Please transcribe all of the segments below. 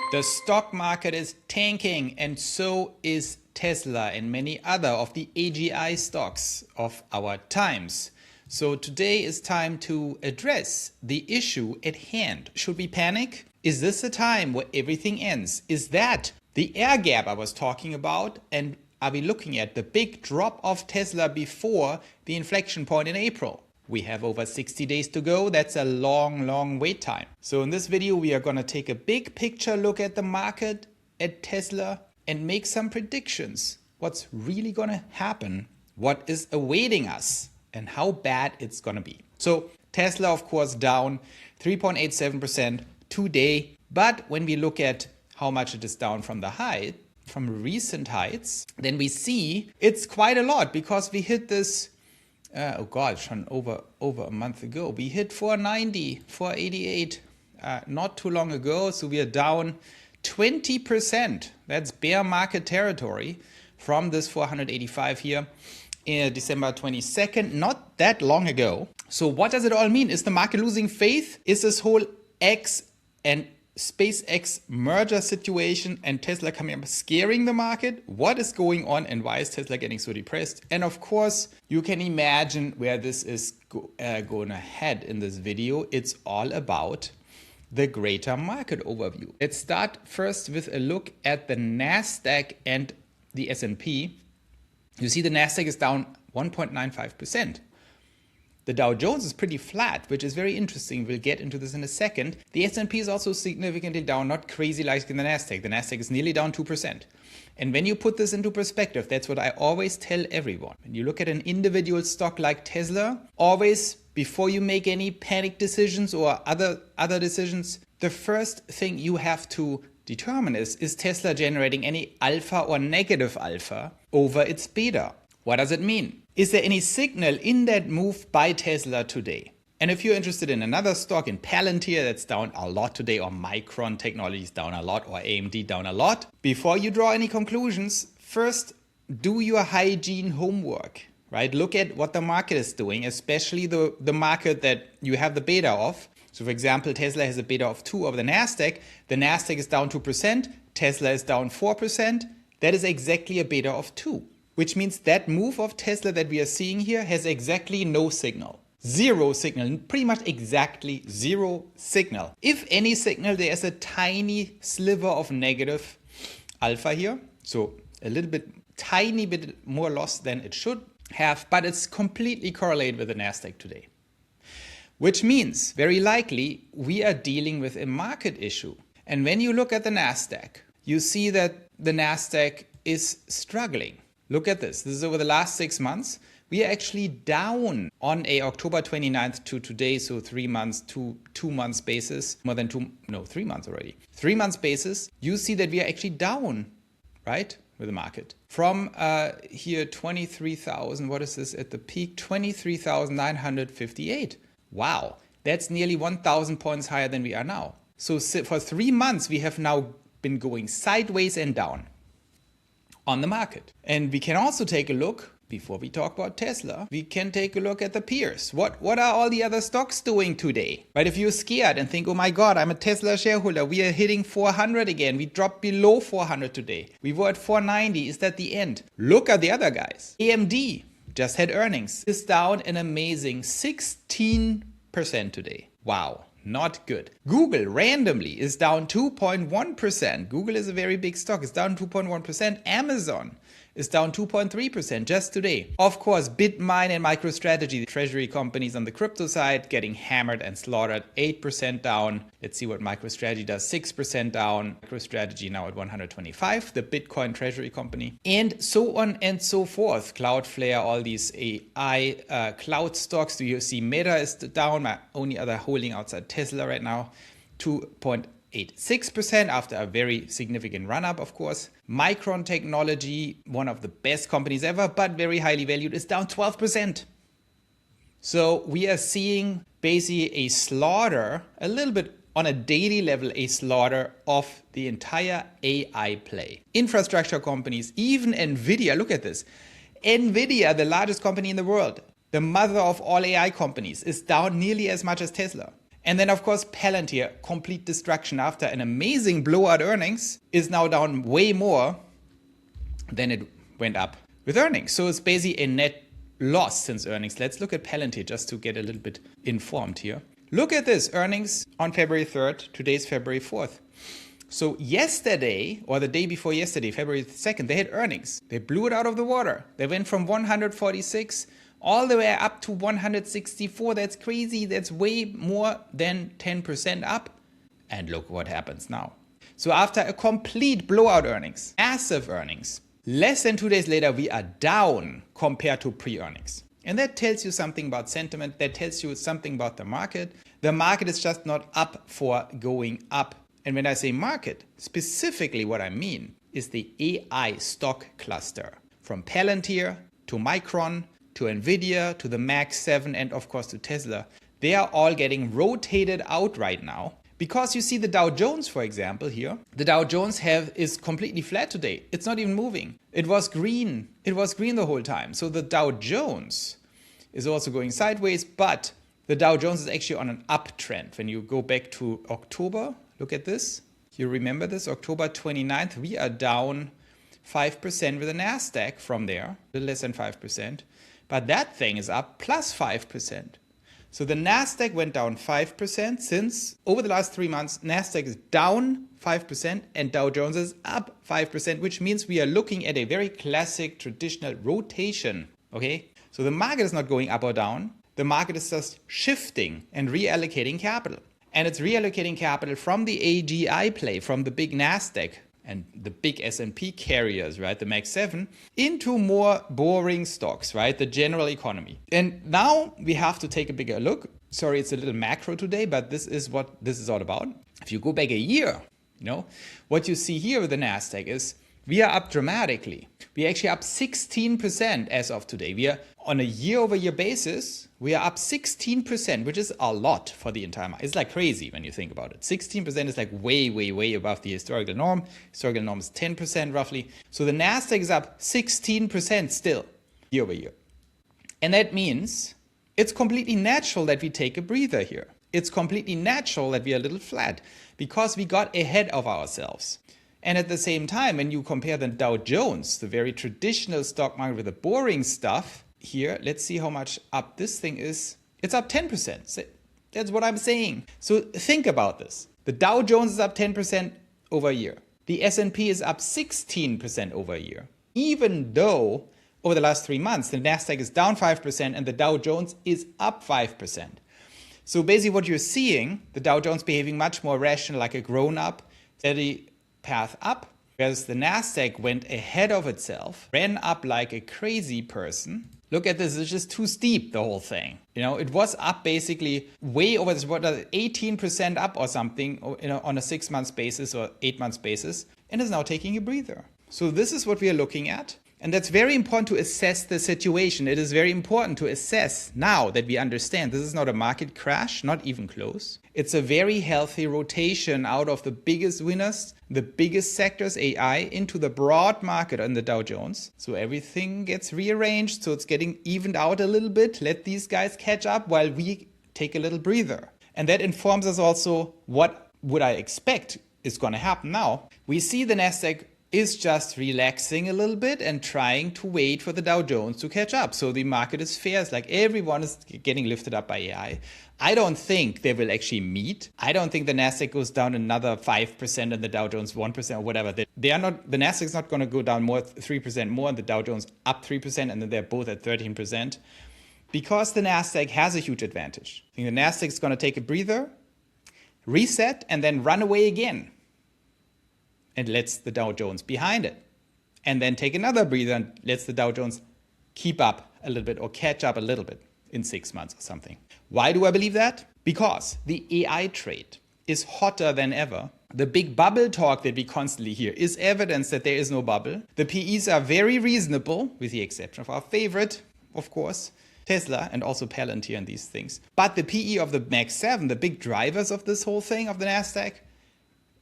The stock market is tanking, and so is Tesla and many other of the AGI stocks of our times. So today is time to address the issue at hand. Should we panic? Is this a time where everything ends? Is that the air gap I was talking about? And are we looking at the big drop of Tesla before the inflection point in April? We have over 60 days to go. That's a long wait time. So in this video, we are going to take a big picture look at the market, at Tesla, and make some predictions. What's really going to happen, what is awaiting us, and how bad it's going to be. So Tesla, of course, down 3.87% today. But when we look at how much it is down from the high, from recent heights, then we see it's quite a lot, because we hit this over a month ago. We hit 490, 488 not too long ago. So we are down 20%. That's bear market territory from this 485 here in December 22nd, not that long ago. So what does it all mean? Is the market losing faith? Is this whole X and SpaceX merger situation and Tesla coming up scaring the market? What is going on, and why is Tesla getting so depressed? And of course, you can imagine where this is going to head in this video. It's all about the greater market overview. Let's start first with a look at the NASDAQ and the S&P. You see the NASDAQ is down 1.95%. The Dow Jones is pretty flat, which is very interesting. We'll get into this in a second. The S&P is also significantly down, not crazy like in the NASDAQ. The NASDAQ is nearly down 2%. And when you put this into perspective, that's what I always tell everyone. When you look at an individual stock like Tesla, always, before you make any panic decisions or other decisions, the first thing you have to determine is Tesla generating any alpha or negative alpha over its beta? What does it mean? Is there any signal in that move by Tesla today? And if you're interested in another stock, in Palantir, that's down a lot today, or Micron Technologies down a lot, or AMD down a lot, before you draw any conclusions, first do your hygiene homework, right? Look at what the market is doing, especially the market that you have the beta of. So for example, Tesla has a beta of 2 over the NASDAQ. The NASDAQ is down 2%, Tesla is down 4%. That is exactly a beta of 2. Which means that move of Tesla that we are seeing here has exactly no signal. Zero signal, pretty much exactly zero signal. If any signal, there's a tiny sliver of negative alpha here. So a tiny bit more loss than it should have, but it's completely correlated with the NASDAQ today. Which means very likely we are dealing with a market issue. And when you look at the NASDAQ, you see that the NASDAQ is struggling. Look at this. This is over the last 6 months. We are actually down on a October 29th to today, so 3 months to 2 months basis, 3 months already. 3 months basis, you see that we are actually down, right, with the market. From here, 23,000, what is this at the peak? 23,958. Wow, that's nearly 1,000 points higher than we are now. So for 3 months, we have now been going sideways and down on the market. And we can also take a look, before we talk about Tesla, we can take a look at the peers. What are all the other stocks doing today? But if you're scared and think, oh my God, I'm a Tesla shareholder, we are hitting 400 again. We dropped below 400 today. We were at 490. Is that the end? Look at the other guys. AMD just had earnings. Is down an amazing 16% today. Wow. Not good. Google randomly is down 2.1%. Google is a very big stock. It's down 2.1%. Amazon is down 2.3% just today. Of course, Bitmain and MicroStrategy, the treasury companies on the crypto side, getting hammered and slaughtered. 8% down. Let's see what MicroStrategy does. 6% down. MicroStrategy now at 125, the Bitcoin treasury company. And so on and so forth. Cloudflare, all these AI cloud stocks. Do you see Meta is down? My only other holding outside Tesla right now, 2.86% after a very significant run-up, of course. Micron Technology, one of the best companies ever, but very highly valued, is down 12%. So we are seeing basically a slaughter, a little bit on a daily level, a slaughter of the entire AI play. Infrastructure companies, even NVDA, look at this. NVDA, the largest company in the world, the mother of all AI companies, is down nearly as much as Tesla. And then, of course, Palantir, complete destruction after an amazing blowout earnings, is now down way more than it went up with earnings. So it's basically a net loss since earnings. Let's look at Palantir just to get a little bit informed here. Look at this, earnings on February 3rd, today's February 4th. So yesterday, or the day before yesterday, February 2nd, they had earnings. They blew it out of the water. They went from 146 all the way up to 164. That's crazy. That's way more than 10% up. And look what happens now. So after a complete blowout earnings, massive earnings, less than 2 days later, we are down compared to pre-earnings. And that tells you something about sentiment. That tells you something about the market. The market is just not up for going up. And when I say market, specifically what I mean is the AI stock cluster. From Palantir to Micron to NVDA to the Max 7 and of course to Tesla. They are all getting rotated out right now. Because you see the Dow Jones, for example, here. The Dow Jones is completely flat today. It's not even moving. It was green. It was green the whole time. So the Dow Jones is also going sideways, but the Dow Jones is actually on an uptrend. When you go back to October, look at this. You remember this? October 29th, we are down 5% with the NASDAQ from there, a little less than 5%. But that thing is up plus 5%. So the NASDAQ went down 5% since over the last 3 months, NASDAQ is down 5% and Dow Jones is up 5%, which means we are looking at a very classic traditional rotation. Okay? So the market is not going up or down. The market is just shifting and reallocating capital. And it's reallocating capital from the AGI play, from the big NASDAQ and the big S&P carriers, right, the Max 7, into more boring stocks, right, the general economy. And now we have to take a bigger look. Sorry, it's a little macro today, but this is what this is all about. If you go back a year, what you see here with the NASDAQ is we are up dramatically. We're actually up 16% as of today. We are on a year-over-year basis, we are up 16%, which is a lot for the entire market. It's like crazy when you think about it. 16% is like way, way, way above the historical norm. Historical norm is 10% roughly. So the NASDAQ is up 16% still year over year. And that means it's completely natural that we take a breather here. It's completely natural that we are a little flat because we got ahead of ourselves. And at the same time, when you compare the Dow Jones, the very traditional stock market with the boring stuff, here, let's see how much up this thing is. It's up 10%. That's what I'm saying. So think about this. The Dow Jones is up 10% over a year. The S&P is up 16% over a year. Even though over the last 3 months, the NASDAQ is down 5% and the Dow Jones is up 5%. So basically what you're seeing, the Dow Jones behaving much more rational, like a grown-up, steady path up, whereas the NASDAQ went ahead of itself, ran up like a crazy person. Look at this, it's just too steep, the whole thing. It was up basically way over this, 18% up or something, on a 6 months basis or 8 months basis, and is now taking a breather. So this is what we are looking at. And that's very important to assess the situation. It is very important to assess now that we understand this is not a market crash, not even close. It's a very healthy rotation out of the biggest winners, the biggest sectors, AI, into the broad market on the Dow Jones. So everything gets rearranged, so it's getting evened out a little bit. Let these guys catch up while we take a little breather. And that informs us also what would I expect is going to happen now. We see the NASDAQ is just relaxing a little bit and trying to wait for the Dow Jones to catch up. So the market is fair. It's like everyone is getting lifted up by AI. I don't think they will actually meet. I don't think the NASDAQ goes down another 5% and the Dow Jones 1% or whatever. They are not. The NASDAQ is not going to go down more 3% more and the Dow Jones up 3% and then they're both at 13%. Because the NASDAQ has a huge advantage. I think the NASDAQ is going to take a breather, reset, and then run away again. And lets the Dow Jones behind it. And then take another breather and lets the Dow Jones keep up a little bit or catch up a little bit in 6 months or something. Why do I believe that? Because the AI trade is hotter than ever. The big bubble talk that we constantly hear is evidence that there is no bubble. The PEs are very reasonable, with the exception of our favorite, of course, Tesla and also Palantir and these things. But the PE of the Max 7, the big drivers of this whole thing of the NASDAQ,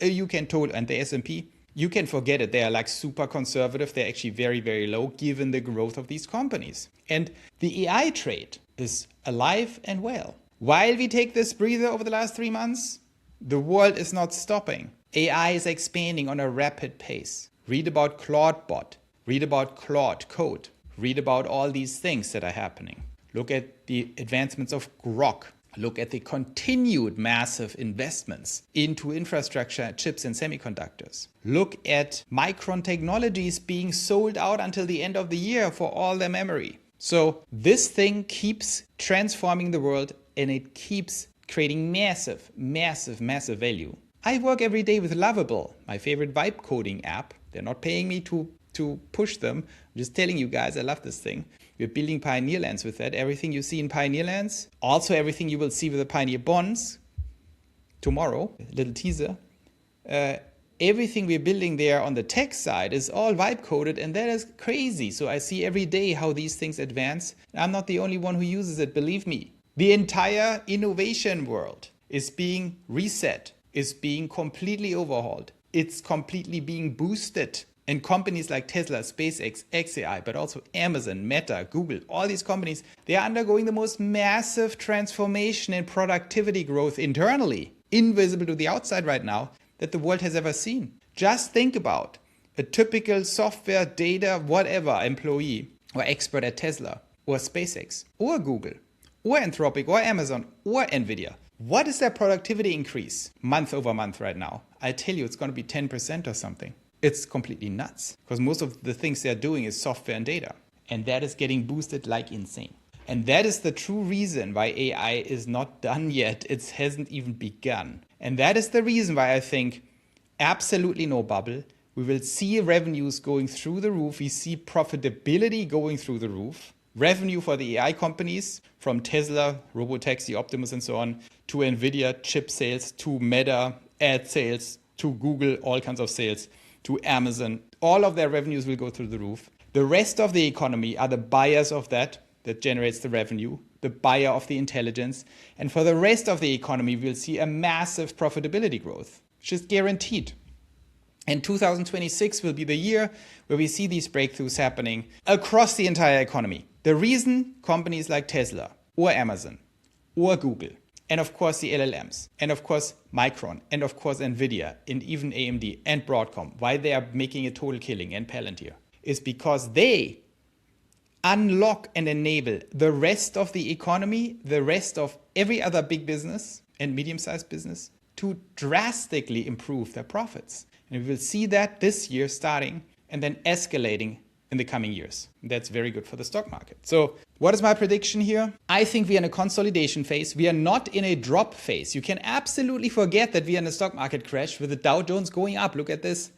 you can and the S&P, you can forget it. They are like super conservative. They're actually very, very low given the growth of these companies. And the AI trade is alive and well. While we take this breather over the last 3 months, the world is not stopping. AI is expanding on a rapid pace. Read about Claude read about Claude Code, read about all these things that are happening. Look at the advancements of Grok. Look at the continued massive investments into infrastructure, chips and semiconductors. Look at Micron Technologies being sold out until the end of the year for all their memory. So this thing keeps transforming the world and it keeps creating massive, massive, massive value. I work every day with Lovable, my favorite vibe coding app. They're not paying me to push them. I'm just telling you guys, I love this thing. We're building Pioneer Lands with that. Everything you see in Pioneer Lands, also everything you will see with the Pioneer Bonds tomorrow, a little teaser. Everything we're building there on the tech side is all vibe coded, and that is crazy. So I see every day how these things advance. I'm not the only one who uses it, believe me. The entire innovation world is being reset, is being completely overhauled. It's completely being boosted. And companies like Tesla, SpaceX, XAI, but also Amazon, Meta, Google, all these companies, they are undergoing the most massive transformation and productivity growth internally, invisible to the outside right now, that the world has ever seen. Just think about a typical software, data, whatever employee or expert at Tesla or SpaceX or Google or Anthropic or Amazon or NVDA. What is their productivity increase month over month right now? I tell you, it's going to be 10% or something. It's completely nuts because most of the things they're doing is software and data. And that is getting boosted like insane. And that is the true reason why AI is not done yet. It hasn't even begun. And that is the reason why I think absolutely no bubble. We will see revenues going through the roof. We see profitability going through the roof. Revenue for the AI companies from Tesla, Robotaxi, Optimus and so on, to NVIDIA chip sales, to Meta ad sales, to Google all kinds of sales, to Amazon. All of their revenues will go through the roof. The rest of the economy are the buyers of that generates the revenue, the buyer of the intelligence. And for the rest of the economy, we'll see a massive profitability growth, which is guaranteed. And 2026 will be the year where we see these breakthroughs happening across the entire economy. The reason companies like Tesla or Amazon or Google, and of course the LLMs, and of course Micron, and of course NVIDIA, and even AMD and Broadcom, why they are making a total killing, and Palantir, is because they unlock and enable the rest of the economy, the rest of every other big business and medium-sized business to drastically improve their profits. And we will see that this year starting and then escalating in the coming years. That's very good for the stock market. So what is my prediction here? I think we are in a consolidation phase. We are not in a drop phase. You can absolutely forget that we are in a stock market crash with the Dow Jones going up. Look at this.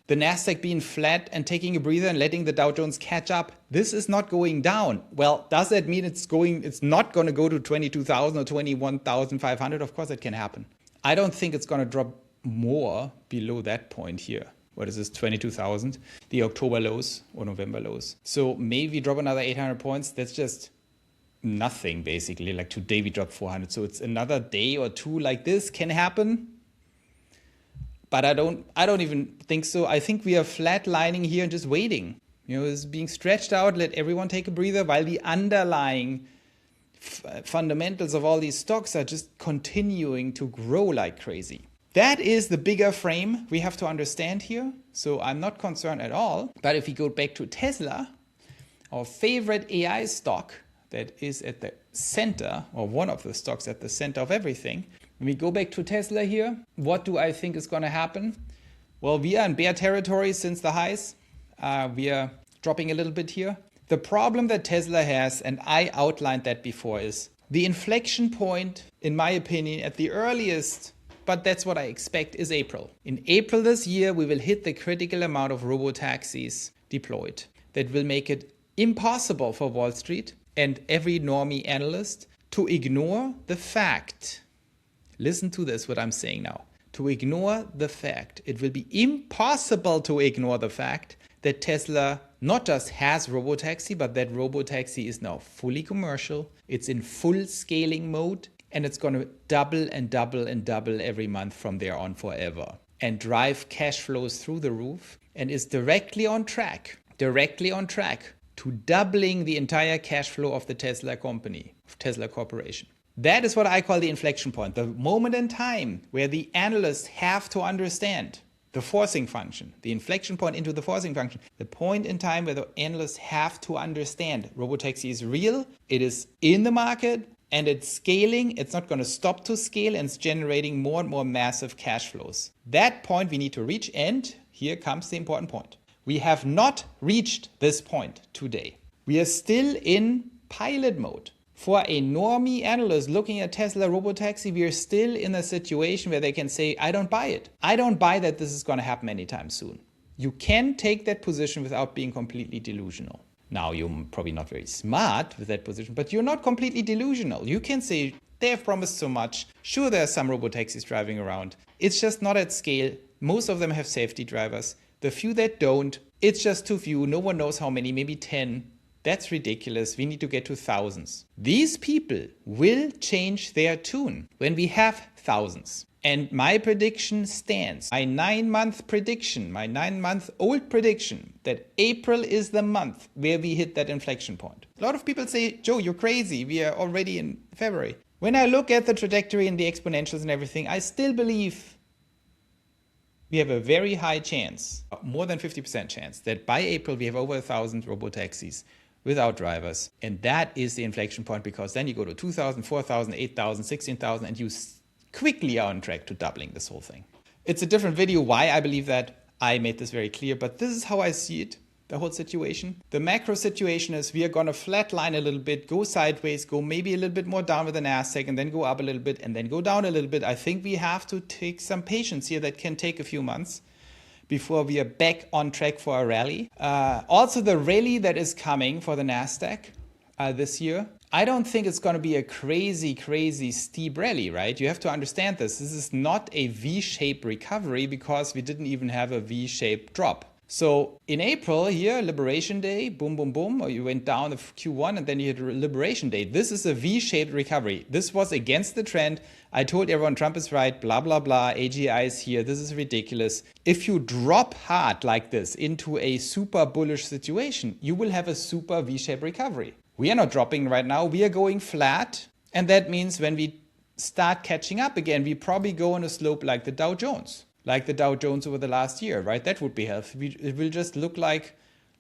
The Nasdaq being flat and taking a breather and letting the Dow Jones catch up. This is not going down. Well, does that mean it's not going to go to 22,000 or 21,500? Of course it can happen. I don't think it's going to drop more below that point here. What is this, 22,000? The October lows or November lows. So maybe we drop another 800 points. That's just nothing, basically. Like today we dropped 400. So it's another day or two like this can happen. But I don't even think so. I think we are flatlining here and just waiting. It's being stretched out. Let everyone take a breather while the underlying fundamentals of all these stocks are just continuing to grow like crazy. That is the bigger frame we have to understand here. So I'm not concerned at all. But if we go back to Tesla, our favorite AI stock that is at the center, or one of the stocks at the center of everything. When we go back to Tesla here, what do I think is going to happen? Well, we are in bear territory since the highs. We are dropping a little bit here. The problem that Tesla has, and I outlined that before, is the inflection point, in my opinion, at the earliest, but that's what I expect, is April. In April this year, we will hit the critical amount of robotaxis deployed that will make it impossible for Wall Street and every normie analyst to ignore the fact. Listen to this, what I'm saying now. To ignore the fact. It will be impossible to ignore the fact that Tesla not just has robotaxi, but that robotaxi is now fully commercial. It's in full scaling mode. And it's going to double and double and double every month from there on forever. And drive cash flows through the roof. And is directly on track to doubling the entire cash flow of the Tesla company, of Tesla Corporation. That is what I call the inflection point, the moment in time where the analysts have to understand the forcing function, the inflection point into the forcing function, the point in time where the analysts have to understand robotaxi is real, it is in the market, and it's scaling. It's not going to stop to scale, and it's generating more and more massive cash flows. That point we need to reach, and here comes the important point. We have not reached this point today. We are still in pilot mode. For a normie analyst looking at Tesla robotaxi, we are still in a situation where they can say, I don't buy it. I don't buy that this is going to happen anytime soon. You can take that position without being completely delusional. Now, you're probably not very smart with that position, but you're not completely delusional. You can say, they have promised so much. Sure, there are some robotaxis driving around. It's just not at scale. Most of them have safety drivers. The few that don't, it's just too few. No one knows how many, maybe 10. That's ridiculous. We need to get to thousands. These people will change their tune when we have thousands. And my prediction stands. My 9-month prediction, my 9-month-old prediction that April is the month where we hit that inflection point. A lot of people say, Joe, you're crazy. We are already in February. When I look at the trajectory and the exponentials and everything, I still believe we have a very high chance, more than 50% chance, that by April we have over 1,000 robotaxis without drivers. And that is the inflection point, because then you go to 2,000, 4,000, 8,000, 16,000, and you quickly are on track to doubling this whole thing. It's a different video why I believe that. I made this very clear, but this is how I see it, the whole situation. The macro situation is we are going to flatline a little bit, go sideways, go maybe a little bit more down with the NASDAQ, and then go up a little bit, and then go down a little bit. I think we have to take some patience here. That can take a few months before we are back on track for a rally. Also, the rally that is coming for the NASDAQ this year, I don't think it's going to be a crazy, crazy steep rally, right? You have to understand this. This is not a V-shaped recovery because we didn't even have a V-shaped drop. So in April here, Liberation Day, boom, boom, boom, or you went down of Q1 and then you had Liberation Day. This is a V-shaped recovery. This was against the trend. I told everyone Trump is right, blah, blah, blah, AGI is here. This is ridiculous. If you drop hard like this into a super bullish situation, you will have a super V-shaped recovery. We are not dropping right now. We are going flat. And that means when we start catching up again, we probably go on a slope like the Dow Jones. Like the Dow Jones over the last year, right? That would be healthy. It will just look like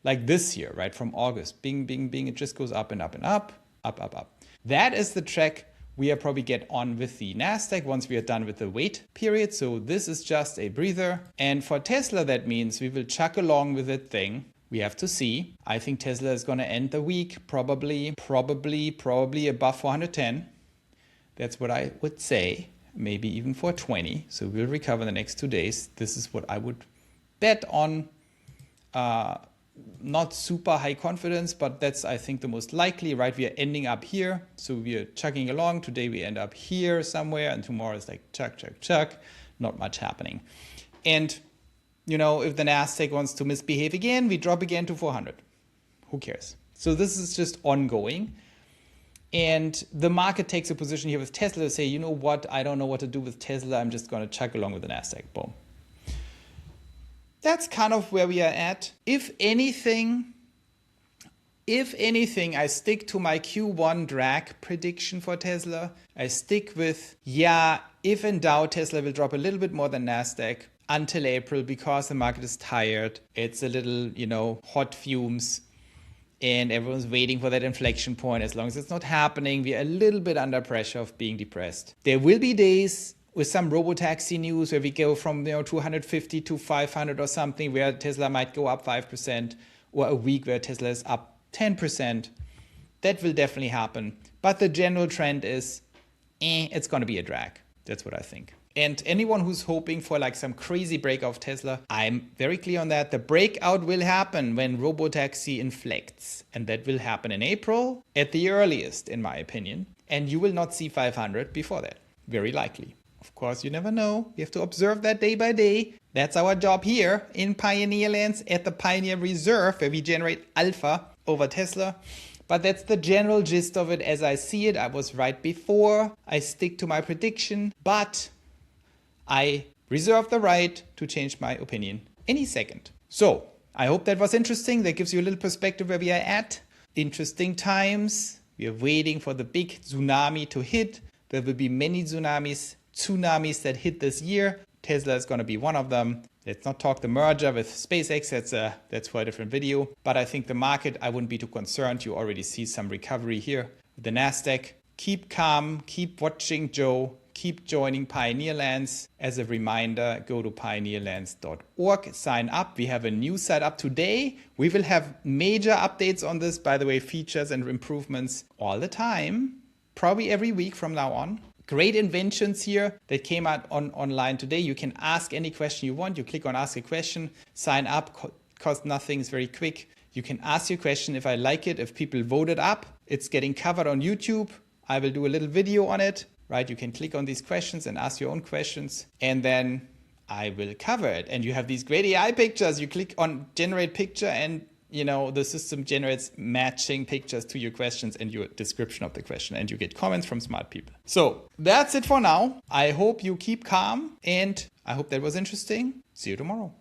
this year, right? From August, bing, bing, bing. It just goes up and up and up, up, up, up. That is the track we are probably get on with the NASDAQ once we are done with the wait period. So this is just a breather. And for Tesla, that means we will chuck along with that thing. We have to see. I think Tesla is going to end the week probably above 410. That's what I would say. Maybe even 420. So we'll recover the next 2 days. This is what I would bet on. Not super high confidence, but that's, I think, the most likely, right? We are ending up here. So we are chugging along. Today we end up here somewhere, and tomorrow is like chuck, chuck, chuck. Not much happening. And, you know, if the NASDAQ wants to misbehave again, we drop again to 400. Who cares? So this is just ongoing. And the market takes a position here with Tesla to say, you know what, I don't know what to do with Tesla. I'm just going to chug along with the NASDAQ. Boom. That's kind of where we are at. If anything, I stick to my Q1 drag prediction for Tesla. I stick with, yeah, if in doubt, Tesla will drop a little bit more than NASDAQ until April because the market is tired. It's a little, you know, hot fumes. And everyone's waiting for that inflection point. As long as it's not happening, we are a little bit under pressure of being depressed. There will be days with some robotaxi news where we go from 250 to 500 or something, where Tesla might go up 5%, or a week where Tesla is up 10%. That will definitely happen. But the general trend is, it's going to be a drag. That's what I think. And anyone who's hoping for like some crazy breakout of Tesla, I'm very clear on that. The breakout will happen when robotaxi inflects. And that will happen in April at the earliest, in my opinion. And you will not see 500 before that. Very likely. Of course, you never know. We have to observe that day by day. That's our job here in Pioneer Lands at the Pioneer Reserve, where we generate alpha over Tesla. But that's the general gist of it as I see it. I was right before. I stick to my prediction. But I reserve the right to change my opinion any second. So I hope that was interesting. That gives you a little perspective where we are at. Interesting times. We are waiting for the big tsunami to hit. There will be many tsunamis that hit this year. Tesla is going to be one of them. Let's not talk the merger with SpaceX. That's for a different video. But I think the market, I wouldn't be too concerned. You already see some recovery here. The NASDAQ, keep calm, keep watching Joe, keep joining Pioneerlands. As a reminder, go to pioneerlands.org, sign up. We have a new site up today. We will have major updates on this, by the way, features and improvements all the time, probably every week from now on. Great inventions here that came out online today. You can ask any question you want. You click on ask a question, sign up, costs nothing, it's very quick. You can ask your question if I like it, if people vote it up. It's getting covered on YouTube. I will do a little video on it, right? You can click on these questions and ask your own questions, and then I will cover it. And you have these great AI pictures. You click on generate picture and the system generates matching pictures to your questions and your description of the question, and you get comments from smart people. So that's it for now. I hope you keep calm, and I hope that was interesting. See you tomorrow.